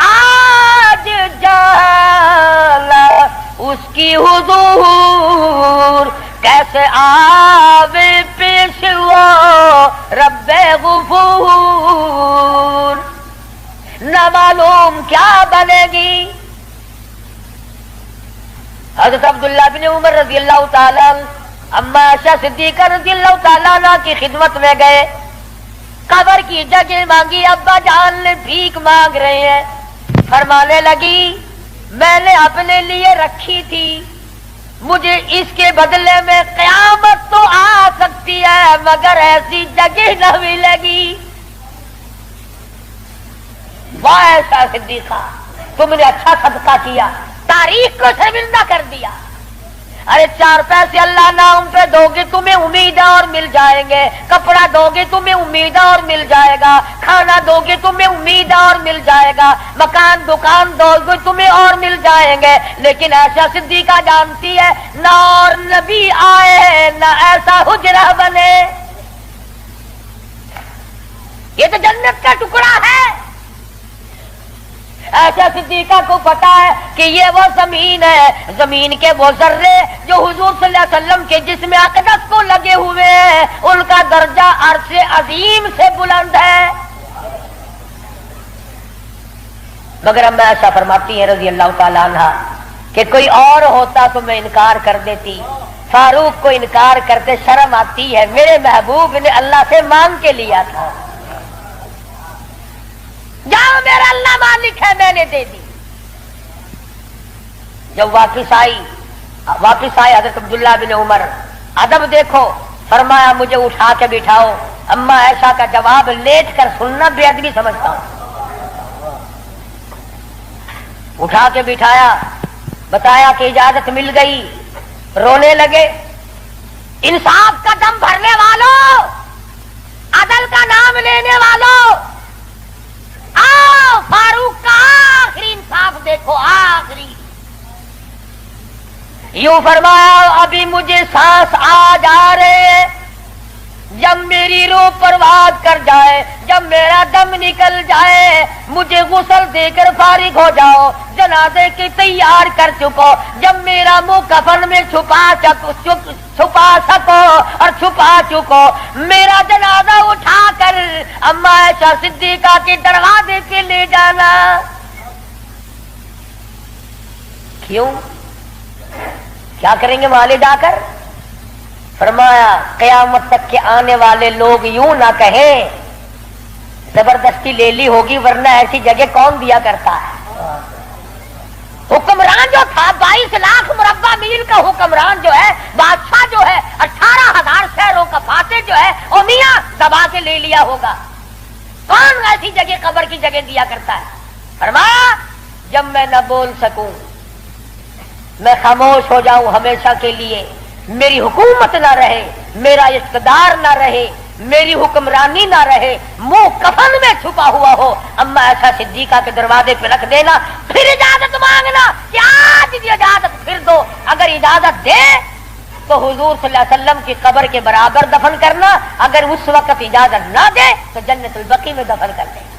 आज जाला उसकी हुजूर कैसे आवे पेश वो रब्बे गुफूर। न मालूम क्या बनेगी। हजरत अब्दुल्लाह बिन उमर रज़ियल्लाहु ताला अम्मा आयशा सिद्दीका रज़ियल्लाहु ताला अन्हा की खिदमत में गए, कब्र की जगह मांगी, अब्बा जान ने भीख मांग रहे हैं। फरमाने लगी मैंने अपने लिए रखी थी, मुझे इसके बदले में कयामत तो आ सकती है मगर ऐसी जगह न मिलेगी। वाह आयशा सिद्दीका, तुमने अच्छा सदका किया, तारीख को शर्मिंदा कर दिया। अरे 4 पैसे अल्लाह नाम पे दोगे तुम्हें उम्मीद और मिल जाएंगे, कपड़ा दोगे तुम्हें उम्मीद और मिल जाएगा, खाना दोगे तुम्हें उम्मीद और मिल जाएगा, मकान दुकान दोगे तुम्हें और मिल जाएंगे। लेकिन आयशा सिद्दीका जानती है ना और नबी आए ना ऐसा हुजरा बने, ये तो जन्नत का टुकड़ा है। आयशा सिद्दीका को पता है कि ये वो जमीन है, जमीन के वो जर्रे जो हुजूर सल्लल्लाहु अलैहि वसल्लम के जिस्म अक़दस को लगे हुए हैं, उनका दर्जा अर्श अजीम से बुलंद है। मगर अम्मा आयशा फरमाती है रज़ी अल्लाह ताला अन्हा कि कोई और होता तो मैं इनकार कर देती, फारूक को इनकार करते शर्म आती है, मेरे महबूब ने अल्लाह से मांग के लिया था, जाओ मेरा अल्लाह मालिक है मैंने दे दी। जब वापिस आए हजरत अब्दुल्लाह बिन उमर, अदब देखो, फरमाया मुझे उठा के बिठाओ। अम्मा आयशा का जवाब लेट कर सुनना बेअदबी समझता हूं। उठा के बिठाया, बताया कि इजाजत मिल गई, रोने लगे। इंसाफ का दम भरने वालों, अदल का नाम लेने वालों, आओ फारूक का आखिरी इंसाफ देखो, आखिरी। यूं फरमाया अभी मुझे सांस आ जा रहे हैं, जब मेरी रूह परवाज कर जाए, जब मेरा दम निकल जाए, मुझे गुस्ल देकर फारिग हो जाओ, जनाजे की तैयार कर चुको, जब मेरा मुंह कफन में छुपा सको और छुपा चुको, मेरा जनाजा उठाकर अम्मा आयशा सिद्दीका के दरवाजे पे ले जाना। क्यों, क्या करेंगे वहां ले जाकर? फरमाया कयामत तक के आने वाले लोग यूं ना कहें जबरदस्ती ले ली होगी, वरना ऐसी जगह कौन दिया करता है। हुक्मरान जो था 22 लाख मुरब्बा मील का हुक्मरान जो है, बादशाह जो है, 18,000 शहरों का फातेह जो है, ओ मियां दबा के ले लिया होगा, कौन ऐसी जगह कब्र की जगह दिया करता है। फरमाया जब मैं न बोल सकूं, मैं खामोश हो जाऊं हमेशा के लिए, मेरी हुकूमत ना रहे, मेरा इक़्तिदार ना रहे, मेरी हुक्मरानी ना रहे, मुंह कफन में छुपा हुआ हो, अम्मा आयशा सिद्दीका के दरवाजे पे रख देना, फिर इजाजत मांगना कि आज इजाजत फिर दो। अगर इजाजत दे तो हुजूर सल्लल्लाहु अलैहि वसल्लम की कब्र के बराबर दफन करना, अगर उस वक्त इजाजत ना दे तो जन्नतुल बकी में दफन कर देना।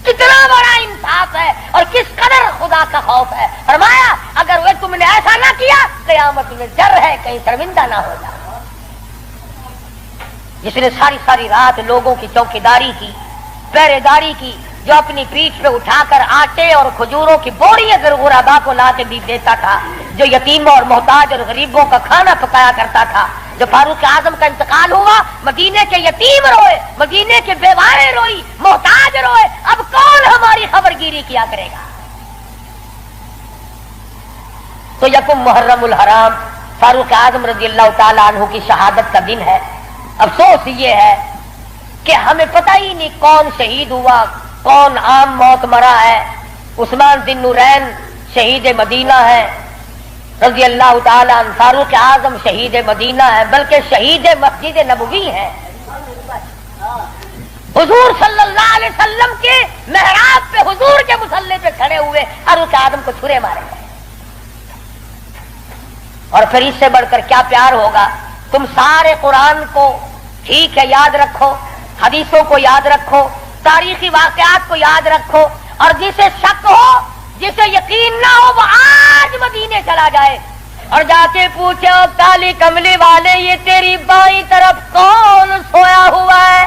कितना बड़ा इंसाफ है और किस कदर खुदा का खौफ है। फरमाया अगर वे तुमने ऐसा ना किया, क़यामत में डर है कहीं शर्मिंदा ना हो जाए। जिसने सारी सारी रात लोगों की चौकीदारी की, पहरेदारी की, जो अपनी पीठ पे उठाकर आटे और खजूरों की बोरियां गुरबा को ला के भी देता था, जो यतीमों और मोहताज और गरीबों का खाना पकाया करता था। जो फारूक आजम का इंतकाल हुआ, मदीने के यतीम रोए, मदीने के बेवाएं रोई, मोहताज रोए, अब कौन हमारी खबरगिरी किया करेगा। तो यकुम मुहर्रमुल हराम फारूक आजम रज़ियल्लाहु ताला अन्हु की शहादत का दिन है। अफसोस ये है कि हमें पता ही नहीं कौन शहीद हुआ, कौन आम मौत मरा है। उस्मान बिन नूरैन शहीद मदीना है रज़ी अल्लाह ताला अन्हु, फारूक आजम शहीद मदीना है, बल्कि शहीद मस्जिद नबवी है। हुजूर सल्लल्लाहु अलैहि वसल्लम के मेहराब पे, हुजूर के मुसल्ले पे खड़े हुए फारूक आजम को छुरे मारे गए। और फिर इससे बढ़कर क्या प्यार होगा। तुम सारे कुरान को ठीक है याद रखो, हदीसों को याद रखो, तारीखी वाकयात को याद रखो, और जिसे शक हो, जिसे यकीन ना हो, वो आज मदीने चला जाए और जाके पूछे काली कमली वाले ये तेरी बाईं तरफ कौन सोया हुआ है।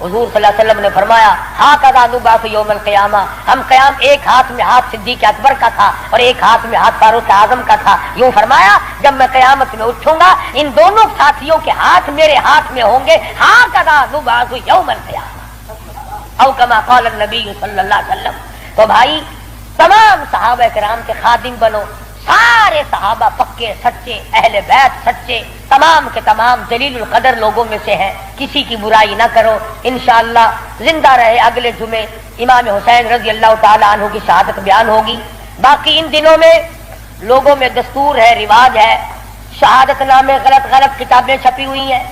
हुजूर सल्लल्लाहु अलैहि वसल्लम ने फरमाया हाकज़ा नुबासु यौमल क़ियामा, हम क़याम एक हाथ में हाथ सिद्दीक़ अकबर का था और एक हाथ में हाथ फारूक आज़म का था। यूं फरमाया जब मैं क़यामत में उठूंगा इन दोनों साथियों के हाथ मेरे हाथ में होंगे। हाकज़ा नुबासु यौमल क़ियामा औ कमा क़ाल नबी सल्लल्लाहु अलैहि वसल्लम। तो भाई तमाम सहाबा किराम के खादिम बनो, सारे सहाबा पक्के सच्चे, अहले बैत सच्चे, तमाम के तमाम जलीलुल कदर लोगों में से हैं, किसी की बुराई ना करो। इंशाअल्लाह जिंदा रहे अगले जुमे इमाम हुसैन रजी अल्लाह ताला अन्हु की शहादत बयान होगी। बाकी इन दिनों में लोगों में दस्तूर है, रिवाज है, शहादत नामे गलत गलत किताबें छपी हुई हैं,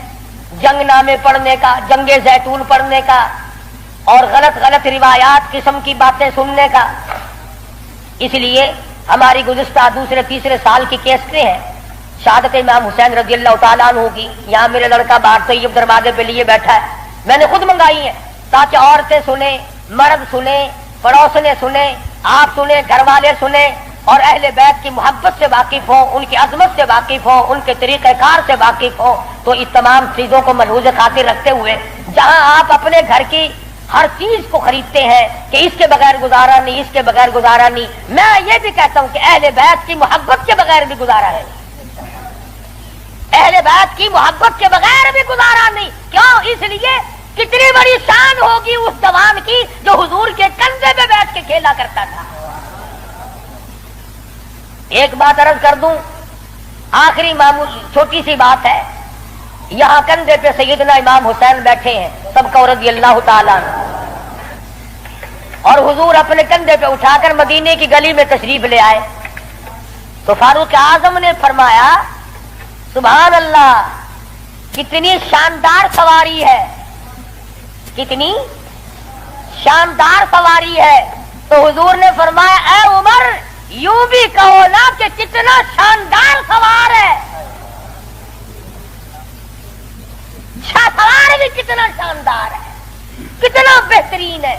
जंग नामे पढ़ने का, जंगे जैतून पढ़ने का और गलत गलत रिवायात किस्म की बातें सुनने का। इसलिए हमारी गुज़िश्ता दूसरे तीसरे साल की केसेटें हैं शहादत इमाम हुसैन रज़ी अल्लाह ताला अन्हु की। यहाँ मेरे लड़का बाहर तैयब दरवाजे पे लिए बैठा है, मैंने खुद मंगाई है ताकि औरतें सुने, मर्द सुने, पड़ोसने सुने, आप सुने, घर वाले सुने और अहले बैत की मोहब्बत से वाकिफ हो, उनकी अजमत से वाकिफ हो, उनके तरीक़ेकार से वाकिफ हो। तो इस तमाम चीजों को मलहूज़ खातिर रखते हुए जहाँ आप अपने घर की हर चीज को खरीदते हैं कि इसके बगैर गुजारा नहीं, इसके बगैर गुजारा नहीं, मैं ये भी कहता हूं कि अहले बैत की मोहब्बत के बगैर भी गुजारा है, अहले बैत की मोहब्बत के बगैर भी गुजारा नहीं। क्यों? इसलिए कितनी बड़ी शान होगी उस जवान की जो हुजूर के कंधे पे बैठ के खेला करता था। एक बात अर्ज कर दूं, आखिरी मामूली छोटी सी बात है। यहां कंधे पे सैयदना इमाम हुसैन बैठे हैं सबका रज़ी अल्लाह ताला और हुजूर अपने कंधे पे उठाकर मदीने की गली में तशरीफ ले आए तो फारूक आजम ने फरमाया सुभान अल्लाह, कितनी शानदार सवारी है, कितनी शानदार सवारी है। तो हुजूर ने फरमाया ऐ उमर, यूं भी कहो ना कि कितना शानदार सवार है, सवार भी कितना शानदार है, कितना बेहतरीन है।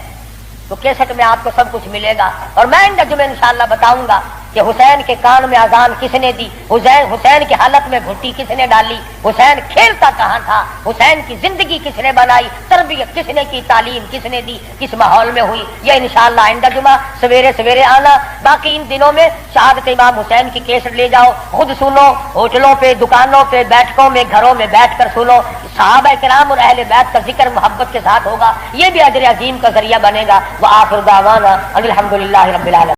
तो केसट में आपको सब कुछ मिलेगा और मैं इन जुमे इंशाअल्लाह बताऊंगा कि हुसैन के कान में अजान किसने दी, हुसैन की हालत में घुट्टी किसने डाली, हुसैन खेलता कहाँ था, हुसैन की जिंदगी किसने बनाई, तरबियत किसने की, तालीम किसने दी, किस माहौल में हुई। ये इंशाअल्लाह आइंदा जुमा सवेरे सवेरे आना। बाकी इन दिनों में शहादत इमाम हुसैन की केसट ले जाओ, खुद सुनो, होटलों पे, दुकानों पे, बैठकों में, घरों में बैठ कर सुनो। सहाबा किराम और अहले बैत का जिक्र मोहब्बत के साथ होगा, ये भी अजर अजीम का जरिया बनेगा। व आखिर दावाना अल्हम्दुलिल्लाहि रब्बिल आलमीन।